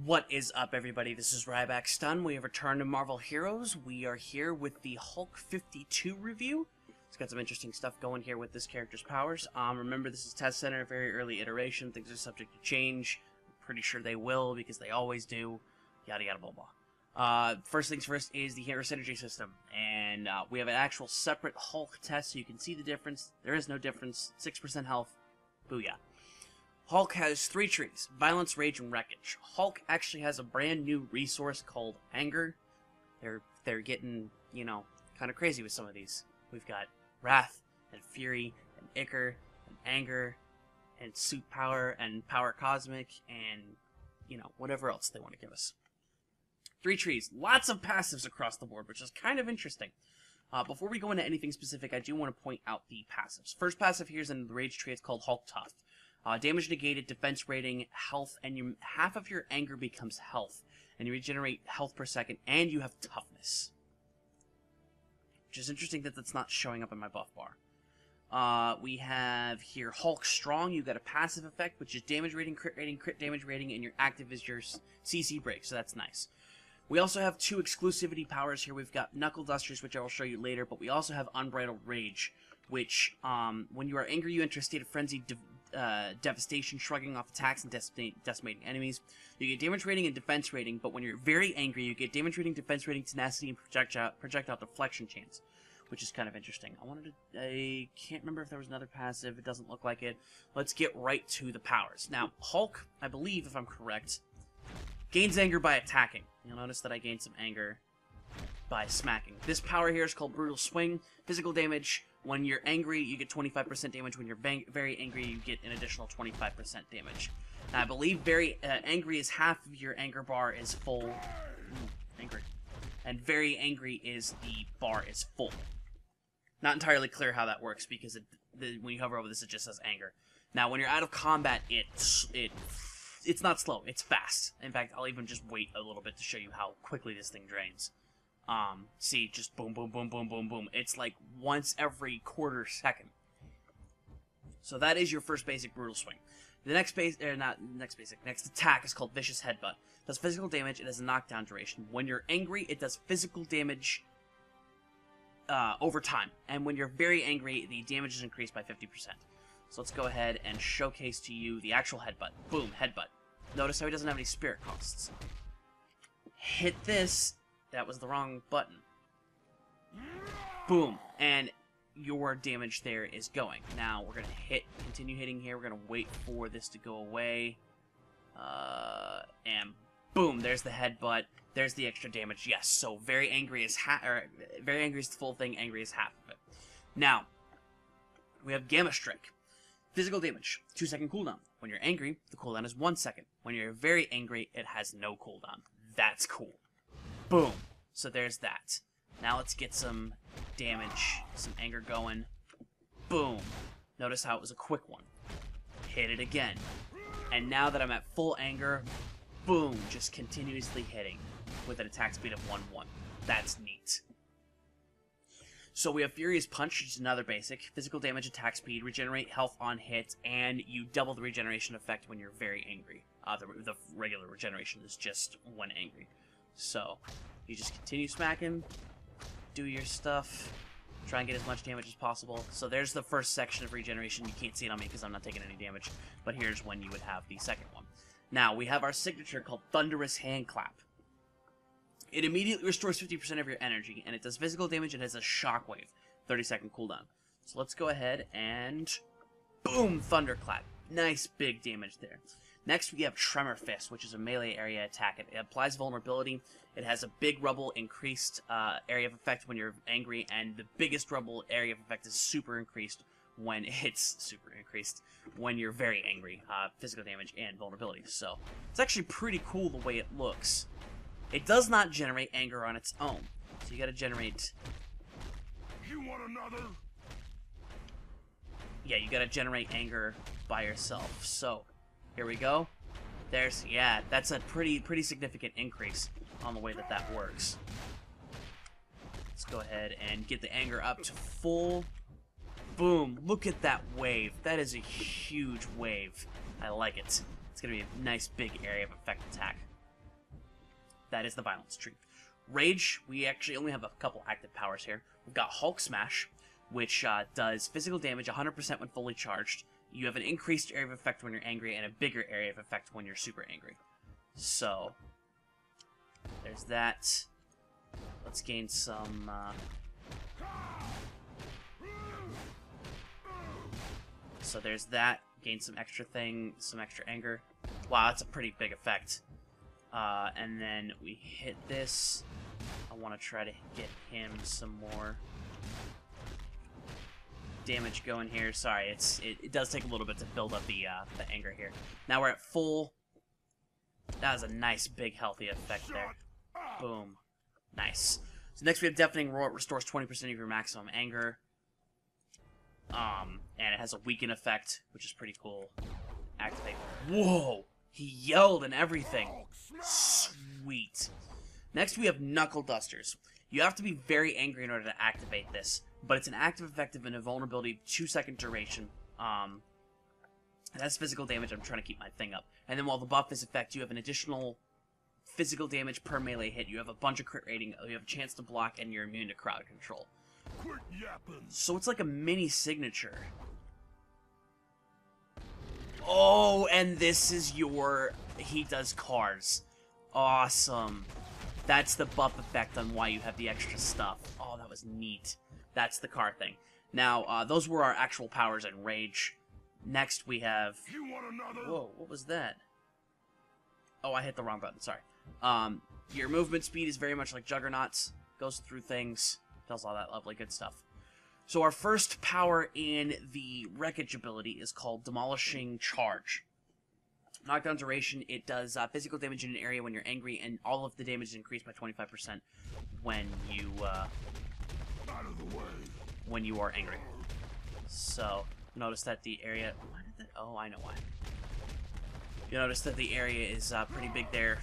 What is up, everybody? This is RybackStun. We have returned to Marvel Heroes. We are here with the Hulk 52 review. It's got some interesting stuff going here with this character's powers. Remember, this is Test Center, very early iteration. Things are subject to change. I'm pretty sure they will, because they always do. Yada yada blah blah. First things first is the hero synergy system. And we have an actual separate Hulk test, so you can see the difference. There is no difference. 6% health. Booyah. Hulk has 3 trees: Violence, Rage, and Wreckage. Hulk actually has a brand new resource called Anger. They're getting, you know, kind of crazy with some of these. We've got Wrath, and Fury, and Ichor, and Anger, and Suit Power, and Power Cosmic, and, you know, whatever else they want to give us. 3 trees. Lots of passives across the board, which is kind of interesting. Before we go into anything specific, I do want to point out the passives. First passive here is in the Rage tree. It's called Hulk Tough. Damage negated, defense rating, health, and half of your anger becomes health. And you regenerate health per second, and you have toughness. Which is interesting that that's not showing up in my buff bar. We have here Hulk Strong. You got a passive effect, which is damage rating, crit damage rating, and your active is your CC break, so that's nice. We also have 2 exclusivity powers here. We've got Knuckle Dusters, which I will show you later, but we also have Unbridled Rage, which, when you are angry, you enter a state of frenzied devastation, shrugging off attacks and decimating enemies. You get damage rating and defense rating, but when you're very angry, you get damage rating, defense rating, tenacity, and projectile deflection chance, which is kind of interesting. I can't remember if there was another passive. It doesn't look like it. Let's get right to the powers. Now, Hulk, I believe, if I'm correct, gains anger by attacking. You'll notice that I gained some anger by smacking. This power here is called Brutal Swing. Physical damage. When you're angry, you get 25% damage. When you're very angry, you get an additional 25% damage. Now, I believe very angry is half of your anger bar is full. Angry. And very angry is the bar is full. Not entirely clear how that works, because when you hover over this, it just says anger. Now, when you're out of combat, it's not slow. It's fast. In fact, I'll even just wait a little bit to show you how quickly this thing drains. See, just boom, boom, boom, boom, boom, boom. It's like once every quarter second. So that is your first basic Brutal Swing. The next next attack is called Vicious Headbutt. It does physical damage. It has a knockdown duration. When you're angry, it does physical damage over time. And when you're very angry, the damage is increased by 50%. So let's go ahead and showcase to you the actual headbutt. Boom, headbutt. Notice how he doesn't have any spirit costs. Hit this. That was the wrong button. Boom. And your damage there is going. Now, we're going to continue hitting here. We're going to wait for this to go away. And boom, there's the headbutt. There's the extra damage. Yes, so very angry is very angry is the full thing. Angry is half of it. Now, we have Gamma Strike. Physical damage, 2-second cooldown. When you're angry, the cooldown is 1 second. When you're very angry, it has no cooldown. That's cool. Boom. So there's that. Now let's get some damage, some anger going. Boom. Notice how it was a quick one. Hit it again. And now that I'm at full anger, boom, just continuously hitting with an attack speed of 1/1. That's neat. So we have Furious Punch, which is another basic. Physical damage, attack speed, regenerate health on hit, and you double the regeneration effect when you're very angry. The regular regeneration is just when angry. So, you just continue smacking, do your stuff, try and get as much damage as possible. So there's the first section of regeneration. You can't see it on me because I'm not taking any damage, but here's when you would have the second one. Now, we have our signature called Thunderous Hand Clap. It immediately restores 50% of your energy, and it does physical damage and has a shockwave, 30-second cooldown. So let's go ahead and boom, Thunderclap. Nice big damage there. Next, we have Tremor Fist, which is a melee area attack. It applies vulnerability. It has a big rubble increased area of effect when you're angry, and the biggest rubble area of effect is super increased when you're very angry. Physical damage and vulnerability. So it's actually pretty cool the way it looks. It does not generate anger on its own, so you got to generate. You want another? Yeah, you got to generate anger by yourself. So. Here we go. That's a pretty significant increase on the way that works. Let's go ahead and get the anger up to full. Boom. Look at that wave. That is a huge wave. I like it. It's going to be a nice big area of effect attack. that is the violence tree. Rage, we actually only have a couple active powers here. We've got Hulk Smash, which does physical damage 100% when fully charged. You have an increased area of effect when you're angry, and a bigger area of effect when you're super angry. So, there's that. Let's gain some... So there's that. Gain some extra anger. Wow, that's a pretty big effect. And then we hit this. I want to try to get him some more damage going here. Sorry, it does take a little bit to build up the anger here. Now we're at full. That was a nice big healthy effect there. Boom. Nice. So next we have Deafening Roar. It restores 20% of your maximum anger. And it has a weaken effect, which is pretty cool. Activate. Whoa! He yelled and everything. Sweet. Next we have Knuckle Dusters. You have to be very angry in order to activate this, but it's an active effective and a vulnerability 2-second duration. It has physical damage. I'm trying to keep my thing up. And then while the buff is effect, you have an additional physical damage per melee hit. You have a bunch of crit rating. You have a chance to block, and you're immune to crowd control. Quit yapping. So it's like a mini signature. Oh, and this is your... He does cars. Awesome. That's the buff effect on why you have the extra stuff. Oh, that was neat. That's the car thing. Now, those were our actual powers in Rage. Next, we have... You want another? Whoa, what was that? Oh, I hit the wrong button, sorry. Your movement speed is very much like Juggernaut's. Goes through things. Does all that lovely good stuff. So our first power in the Wreckage ability is called Demolishing Charge. Knockdown duration, it does physical damage in an area when you're angry, and all of the damage is increased by 25% when you Out of the way. when you are angry. So notice that the area... Why did that... Oh, I know why. You notice that the area is pretty big there,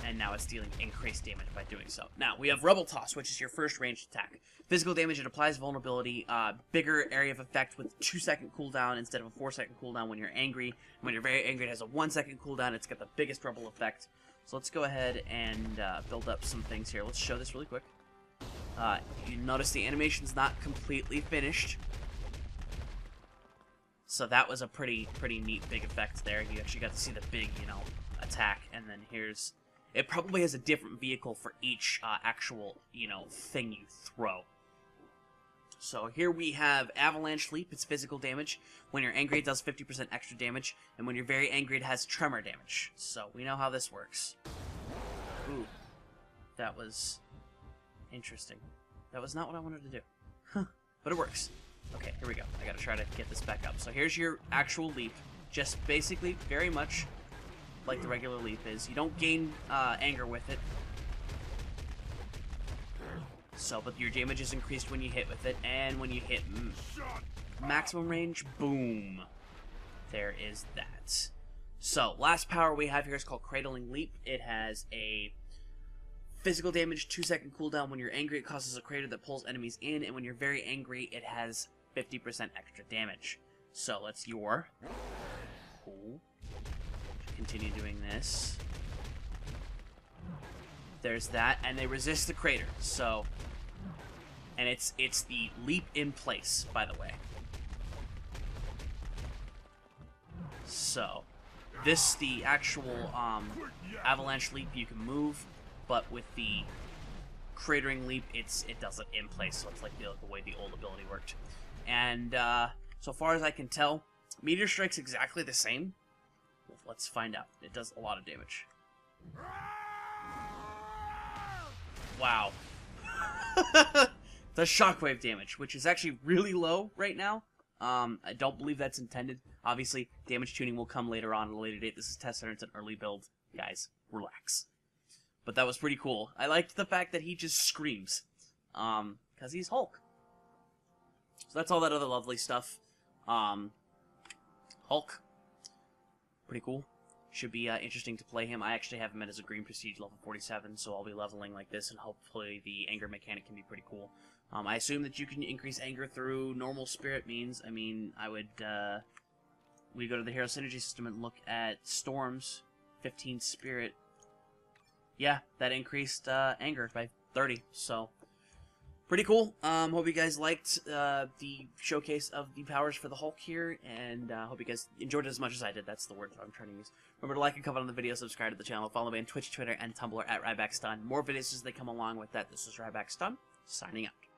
and now it's dealing increased damage by doing so. Now, we have Rebel Toss, which is your first ranged attack. Physical damage, it applies vulnerability, bigger area of effect with 2-second cooldown instead of a 4-second cooldown when you're angry. When you're very angry, it has a 1-second cooldown. It's got the biggest Rebel effect. So let's go ahead and build up some things here. Let's show this really quick. You notice the animation's not completely finished. So that was a pretty neat big effect there. You actually got to see the big, attack. And then here's... It probably has a different vehicle for each actual, thing you throw. So here we have Avalanche Leap. It's physical damage. When you're angry, it does 50% extra damage. And when you're very angry, it has tremor damage. So we know how this works. Ooh. That was interesting. That was not what I wanted to do. Huh. But it works. Okay, here we go. I gotta try to get this back up. So here's your actual leap. Just basically very much like the regular leap is. You don't gain anger with it. So, but your damage is increased when you hit with it, and when you hit maximum range, boom. There is that. So, last power we have here is called Cradling Leap. It has a physical damage, 2-second cooldown. When you're angry, it causes a crater that pulls enemies in, and when you're very angry, it has 50% extra damage. So, let's your... Cool. Continue doing this. There's that, and they resist the crater. So, and it's the leap in place, by the way. So, this the actual avalanche leap you can move, but with the cratering leap, it does it in place. So it's like the way the old ability worked. And so far as I can tell, Meteor Strike's exactly the same. Let's find out. It does a lot of damage. Wow. The shockwave damage, which is actually really low right now. I don't believe that's intended. Obviously, damage tuning will come later on at a later date. This is test center. It's an early build. Guys, relax. But that was pretty cool. I liked the fact that he just screams. Because he's Hulk. So that's all that other lovely stuff. Hulk. Pretty cool. Should be interesting to play him. I actually have him as a green prestige level 47, so I'll be leveling like this, and hopefully the anger mechanic can be pretty cool. I assume that you can increase anger through normal spirit means. I mean, I would, we go to the hero synergy system and look at Storm's 15 spirit. yeah, that increased anger by 30. So pretty cool. Hope you guys liked the showcase of the powers for the Hulk here, and hope you guys enjoyed it as much as I did. That's the word that I'm trying to use. Remember to like and comment on the video, subscribe to the channel, follow me on Twitch, Twitter, and Tumblr at RybackStun. More videos as they come along with that. This is RybackStun, signing out.